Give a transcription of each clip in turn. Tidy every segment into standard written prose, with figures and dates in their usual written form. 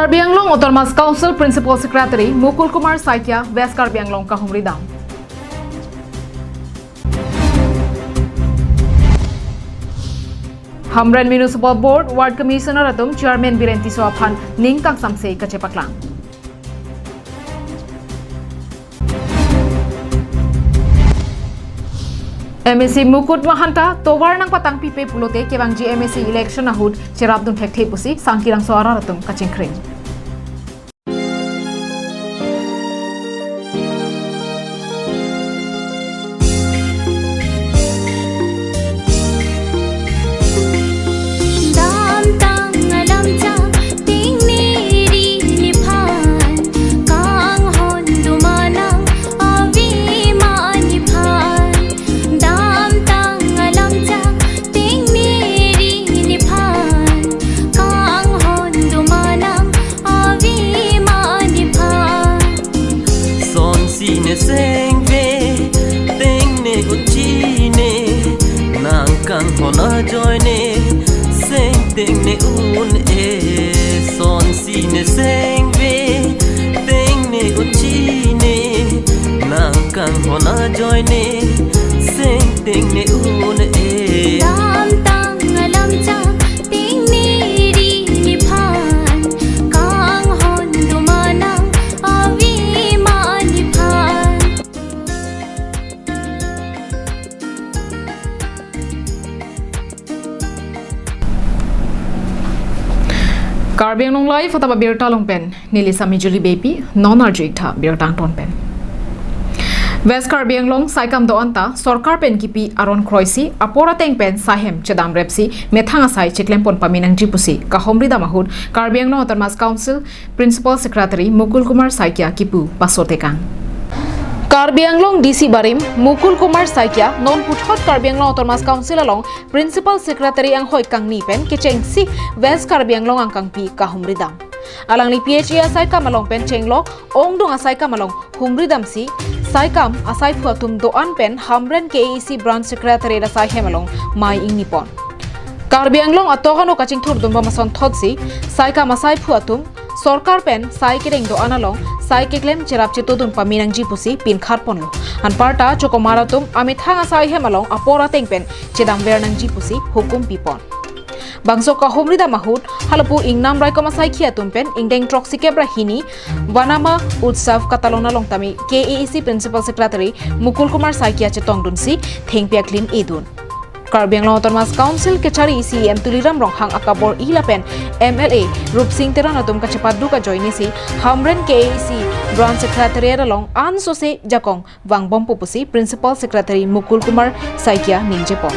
Karbi Anglong Autonomous Council Principal Secretary Mukul Kumar Saikia West Karbi Anglong Kahumri Dam. Hamren Municipal Board Ward Commissioner Atum Chairman Birenti Soaphan Ning Kang Samsei Kachepaklang. MSC Mukut Mahanta Towar nang patang pipe pulote kebang GMSC election nahud cerabdun thekthei pusi sangkirang suara ratum kacingkring. Hona joine sing ting ne un son si ne sing ve ting ne uchi ne nang kang hona joine sing ting ne un dam tang alam cha ting ne ri ni phan kang hon du manang avi ma ni phan Karbi Anglong Live atau Abirta Longpen Nili Samijuli Baby non-arjita Abirta Ton Pen. West Karbi Anglong Saikam do anta Sorkar pen kipi Aron Kroisi Apora teng pen Sahem Chedam Repsi Methanga Sai Chiklempon Paminang Jipusi Kahomri Damahud Karbi Anglong Autonomous Council Principal Secretary Mukul Kumar Saikia Kipu Pasotekang. Karbi Anglong DC Barim Mukul Kumar Saikia non puthot Karbi Anglong Autonomous Council along Principal Secretary ang hoi kang nipen kecheng si West Karbi Anglong ang kang pi kahumri dam. Alang ni PHE asai kam along pen chenglo ongdong asai kam along humri dam si saikam asai phuatum doan pen Hamren KAC Branch Secretary asai hemalong mai ing nipon. Karbi Anglong atogano kaching thur dumba mason thotsi saikam asai phuatum Sorkar pen sai kireng doan along sai kiklem cherap chitudun paminang jipusi pin kharpon lo han parta chokomaratum amit hanga sai hemalong apora tengpen chedam wernang jipusi hukum pipon bangso kahumri da mahut halapu ingnam rai koma sai khiatum pen ingdeng troxi kebra hini wanama utsav katalona longtami KAC Principal Secretary Mukul Kumar Saikia chetong dunsi thengpiaklin idun Karbi Anglong Autonomous Council kechari CM Tuliram Ronghang akabor ilapen MLA Rup Singh Teron atum kachapadu ka joini si Hamren KAC Branch Secretary along ansose jakong wang bom pupusi Principal Secretary Mukul Kumar Saikia ninjepon.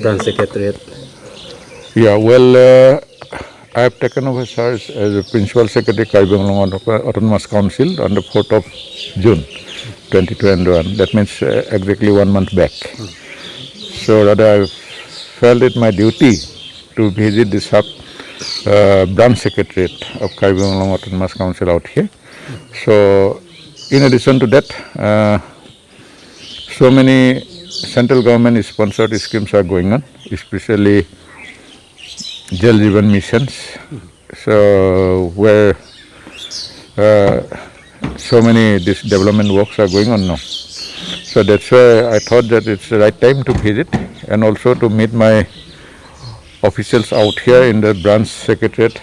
Branch Secretariat. Yeah, well, I have taken over charge as a Principal Secretary Karbi Anglong Autonomous Council on the 4th of June 2021. That means exactly 1 month back. So that I felt it my duty to visit the branch secretariat of Karbi Anglong Autonomous Council out here. So in addition to that, so many central government sponsored schemes are going on, especially Jal Jeevan missions. So where so many this development works are going on now. So that's why I thought that it's the right time to visit and also to meet my officials out here in the branch secretariat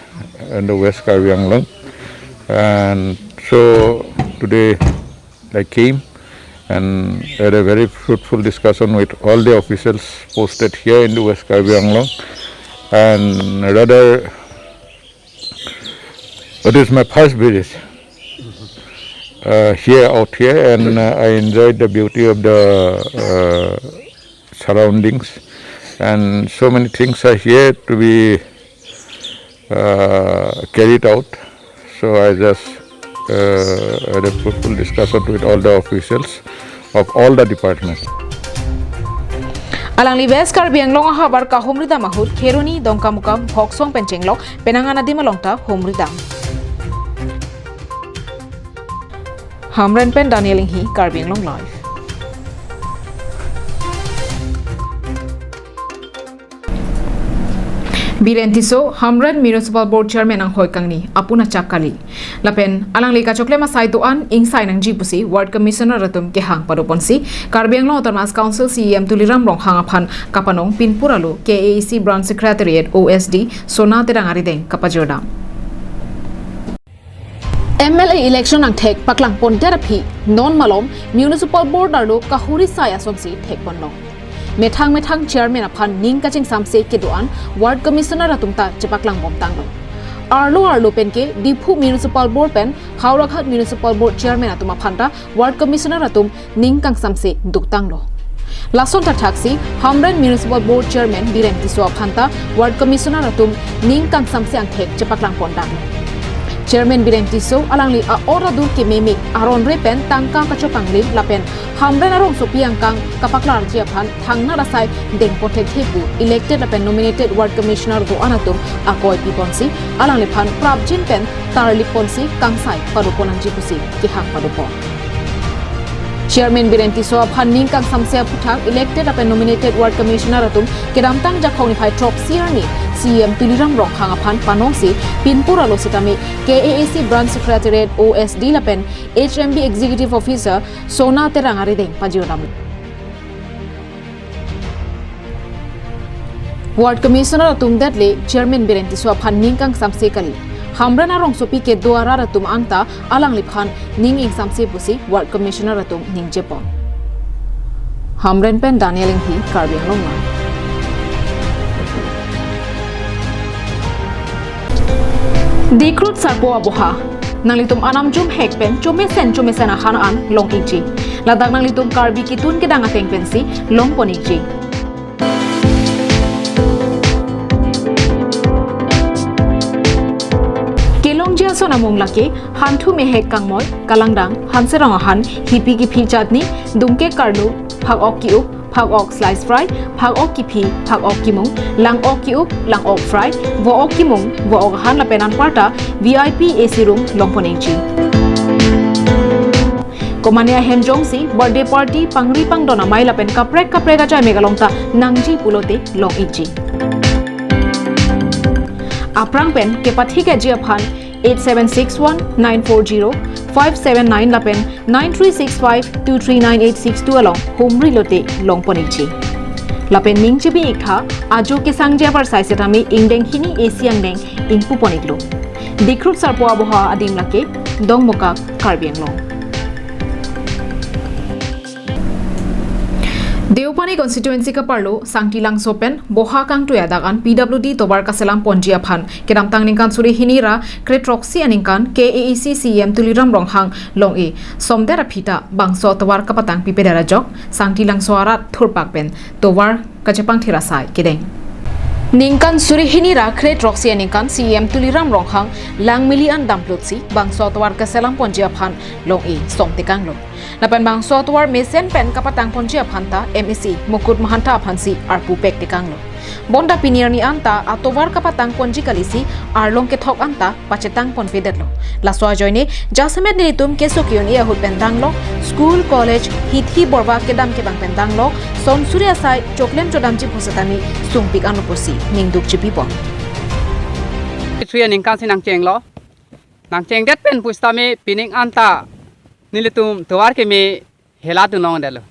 in the West Karbi Anglong. And so today I came and had a very fruitful discussion with all the officials posted here in the West Karbi Anglong. And rather, it is my first visit out here, and I enjoyed the beauty of the surroundings, and so many things are here to be carried out. So I just had a fruitful discussion with all the officials of all the departments. Alang li West Karbi Anglong habar ka humri da mahut kheruni dongka mukam hoksong pencenglok penangana di malongta humri dam. Hamren pen Daniel Inghi Karbi Anglong Live. Birentiso Hamran Municipal Board Chairman ang Hoy Kangni apuna chakali lapen alang lika choklema saituan insai nang jipusi Ward Commissioner ratum ke hang paduponsi Karbiang Lo Autonomous Council CEM Tuliram rong hangaphan kapanong pinpuralu KAC Branch Secretariat OSD Sona terangari deng kapajoda MLA election ang thek paklang pon therapy non malom Municipal Board arlo kahuri saya somsi thek bonno Methang chairman aphan ning kaching samse ke doan Ward Commissioner atumta chepaklang bomtang lo Arlo penke Diphu Municipal Board pen Haurakhat Municipal Board Chairman atuma phanta Ward Commissioner atum ning kang samse duktang lo Lason taksi Hamran Municipal Board Chairman Birenti so phanta Ward Commissioner atum ning kang samse ang thek chepaklang pondang lo Chairman Birenti so alangli a ora dur ke meme aron repen tangka kachopangli lapen Hamran arong sopiang kang kapaklar jiaphan thangna rasai deng pothe thepu elected lapen nominated Ward Commissioner go anatum akoi piponsi alangli phan prabjin pen tarli ponsi kangsai paduponang jipusi ki hang padupo Chairman Birenti so phanning kang samse puthak elected lapen nominated Ward Commissioner atum kedamtang jakhongni phai top sierni CM Tuliram rong hangaphan panongsi pinpura lo sitami KAC Branch Secretariat OSD lapen HMB Executive Officer Sona terangari deng pajioram Ward Commissioner atum datle Chairman Birenti so phanning kang samse kali Hamran arong sopi ke duara ratum angta alang liphan ning ing samse pusi Ward Commissioner atum ning jepon Hamran pen Daniel Hi Karbiang Longma Dikrut sarpo aboha nanglitum anam jum hekpen chome sen ahan an long iji ladak nanglitum karbi kitun kedang ateng pensi long poniji kelong jia sona mong laki hantu mehek kangmoy kalangdang hanserang ahan hipi ki phi chatni dumke karlu phak ok ki up phak ok slice fry phak ok ki phi phak ok ki mung lang ok ki up lang ok fry vo ok ki mung vo ok han la penan parta VIP AC room longponeji Komania hemjongsi birthday party pangri pangdona mai la pen kaprek ga chai megalongta nangji pulote long iji Aprang pen ke pathi ke jiaphan 8761940579 lapen 9365239862 along homri lote longponeji lapen ningchi bi ikha ajo ke sangja par saisetami ingdeng hini asiang deng ingpu poniklo dikrut sarpo aboha adim lake dongmoka Karbiang Long Deopani constituency ka parlo sangtilang sopen boha kang tuya dagan PWD tobar kaselam ponjia phan kedamtang ningkan suri hinira kretroxi aningkan KAC CM Tuliram ronghang long e somdera phita bangso tobar kapatang pipedara jok sangtilang soarat thurpak pen tobar kachapang thirasai kedeng Ningkan suri hinira kretroxi aningkan CM Tuliram ronghang lang milian damplotsi bangso tobar kaselam ponjia phan long e somtekang lo Napan bang software mesen pen kapatang ponjia phanta MEC Mukut Mahanta phansi arpu pek tikanglo Bonda pinir ni anta atovar kapatang ponji kalisi arlong ke thok anta pachetang pon pedetlo laswa joine jasamet nilitum kesokion ia hut pendanglo school college hithi borba kedam ke bang pendanglo son surya sai choklem chodamji phusatani sungpik anuposi ningduk chipipon Suya ningkan sinang chenglo nang cheng det pen pustame pining anta Nilitum tuar ke me helatu nong dalo.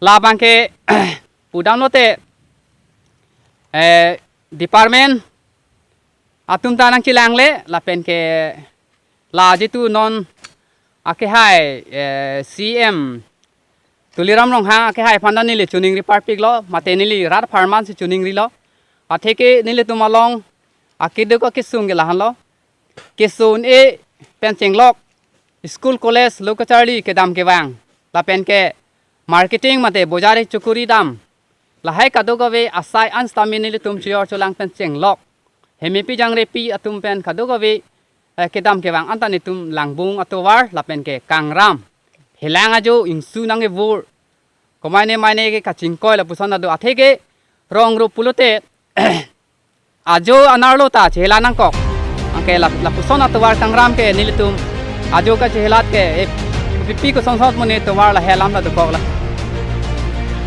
Labang ke pudang lote department atum tanang cilang le lapen ke la jitu non ake hai CM Tuliram rong ha ake hai phanda nili chuning ri parpik lo mate nili rat farman si chuning ri lo atheke nilitum along ake de ko kisung ge lahan lo kisun e pencheng lok School college lokacharli ke dam ke wang la pen ke marketing mate bojare chukuri dam la hai kadogawe asai anstamini tum chior cholang pen chenglok hemipi jangre pi atum pen kadogawe ke dam ke wang antani tum langbung atowar la pen ke kangram helang ajo ingsu nange bur komaine maine ke kachingkoi la pusana do athege rong ru pulote ajo anarlo ta chela nangkok angke la pusana atowar kangram ke nilitum Ajo ka chelat ke pipi ko sangsat mone to war la helam la dokok la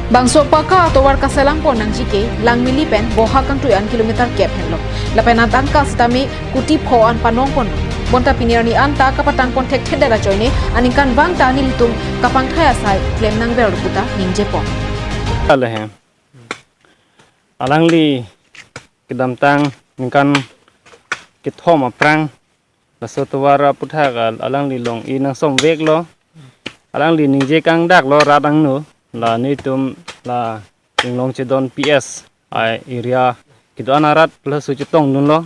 Bangso paka towar kasalang pon nang jike lang milipen boha kang 2 kilometer kep henlo lapen atan ka stami kuti pho an panong pon bonta pinirni anta kapatang pon tek thedera joine aninkan bangta nilitum kapang thaya sai claim nang ber puta ningje pon Alahem alangli kedamtang ningkan kithom aprang basotwara puthagal alangli long inang som vek lo alangli ningje kang dak lo radang nu la nitum la inglong chedon PS ai area kido anarat plus suchitong nun lo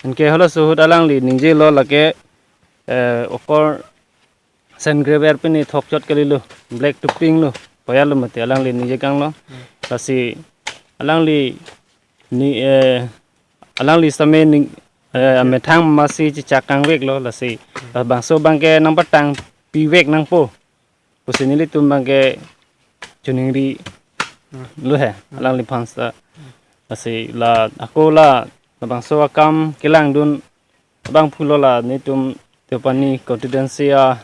enke holo suhud alangli ningje lo lake okor sen grever pini thokchot kalilu black to pink lo poyal mate alangli ningje kang lo lasi alangli ni alangli same ning methang masi chakang vek lo lasi bangso bangke nang patang pi vek nang po pusinili tum bangke chuningri lu hai alang li phansa asi la akola bangso akam kilang dun bang phulola ni tum tepani confidential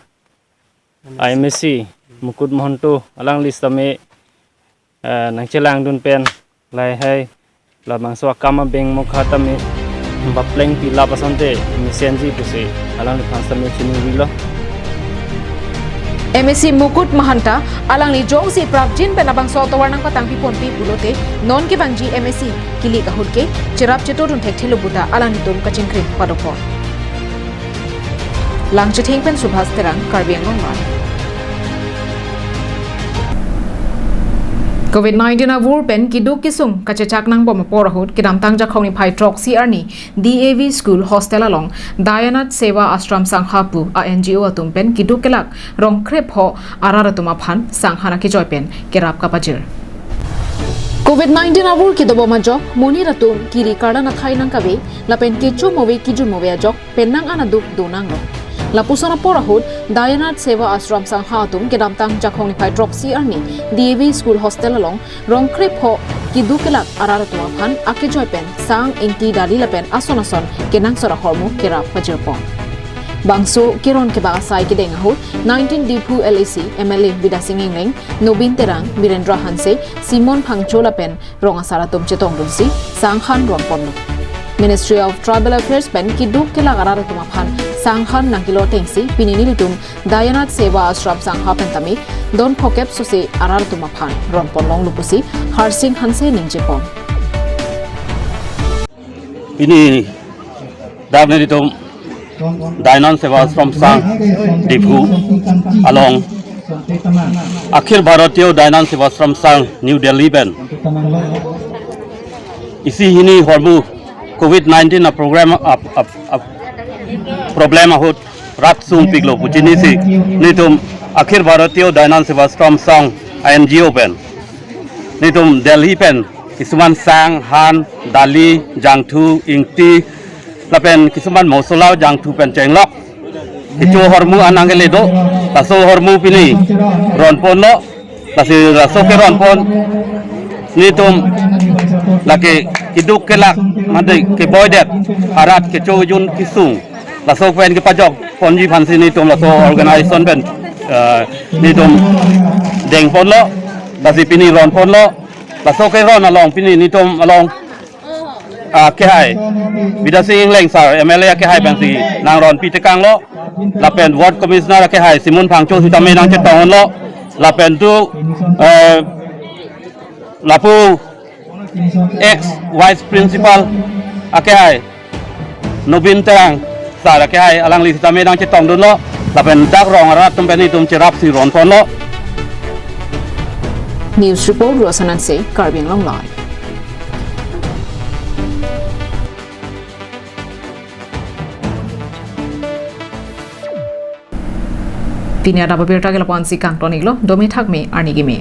IMC mukut mohanto alang li same nang chelang dun pen lai hai la bangso akam beng mokhata me bapleng pila pasante misenji pusi alang li phansa me chuningri lo MSC Mukut Mahanta alang ni jong si prabjin penabang so towar nang patang pipon pi pulote non ke bangji MSC kili kahut ke cherap chetodun thek thilo buta alang ni dum kachingkri padopon lang chething pen subhas terang karbiang ngong COVID-19 avur pen kiduk kisung kachechak nang bom porahut kidam tang jakhong ni phai trok CR ni DAV school hostel along Dayanat Seva Ashram Sanghapu a NGO atum pen kiduk kelak rong krep ho araratuma phan sanghana ki joy pen kerap kapajir COVID-19 avur kidobo majok moni ratum kiri karda na thai nang kabe lapen kechu mowe kijun mowe ajok penang anaduk donang lo Lapusana porahut Dayanat Seva Ashram Sanghatum kedamtang jakhong ni phai drop CR ni DAV school hostel along rongkrep ho kidu kelak araratuma phan ake joy pen sang inti dali lapen ason kenang sora hormu kerap pajirpon Bangso kiron ke ba sai ke deng ho 19 Dipu LAC MLA Bidasing Ingleng Nobin Terang Birendra Hanse Simon Phangchola pen ronga saratum chetong dunsi sanghan ronpon Ministry of Tribal Affairs pen kiduk kelak araratuma phan Sanghan nangkilo tengsi pininilitum Dayanat Seva Ashram Sangha pentami don phokep susi arar tumaphan ronpon long lupusi Harsing Hanse ningjepon Ini dabneritum Dayanat Seva Ashram Sang Dipu along Akhil Bharatiya Dayanat Seva Ashram Sang New Delhi ben isi hini hormu COVID-19 na problem ahut rat sum piglo puchini si nitum Akhil Bharatiya Dayanat Seva Ashram Sang NGO pen nitum Delhi pen kisuman sang han dali jangthu ingti lapen kisuman mosola jangthu pen chenglok kichu hormu anangele do taso hormu pini ronpon lo tasi raso ke ronpon nitum lake kiduk kelak madai ke boydet harat ke chojun kisung laso pen ke pajok ponji phansi nitum laso organization pen nitum deng pon lo tasi pini ronpon lo laso ke ron along pini nitum along ke hai Bidasing Ingleng sar MLA ke hai pensi nang ron pi tekang lo lapen ward commissioner ke hai Simon Phangcho sitame nang chetong lo lapen tu lapu ex vice principal ke hai Nobin Terang sar ke hai alang li sitame nang chetong dun lo lapen dak rong arat tumpen ni tum cherap si ron pon lo News report Rosanan se Karbiang Long Lai Tini Adap Abirta ke lapan si kang tonik lo domi thak me arni gi me